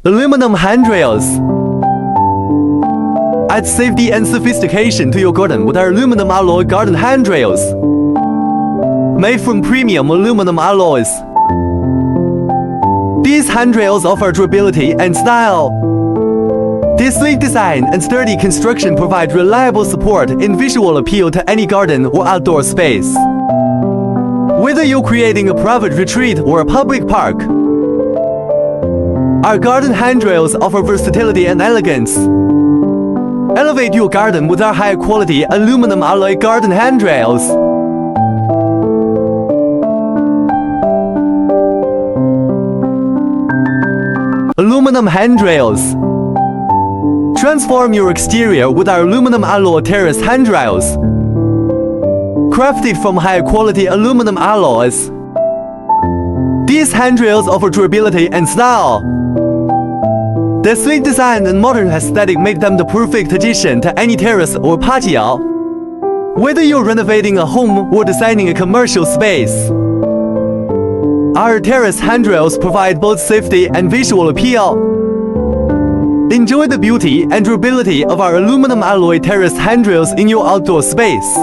Aluminum handrails. Add safety and sophistication to your garden with our aluminum alloy garden handrails. Made from premium aluminum alloys. These handrails offer durability and style. Their sleek design and sturdy construction provide reliable support and visual appeal to any garden or outdoor space. Whether you're creating a private retreat or a public park, our garden handrails offer versatility and elegance. Elevate your garden with our high-quality aluminum alloy garden handrails. Aluminum handrails. Transform your exterior with our aluminum alloy terrace handrails. Crafted from high-quality aluminum alloys, these handrails offer durability and style. Their sleek design and modern aesthetic make them the perfect addition to any terrace or patio. Whether you're renovating a home or designing a commercial space, our terrace handrails provide both safety and visual appeal. Enjoy the beauty and durability of our aluminum alloy terrace handrails in your outdoor space.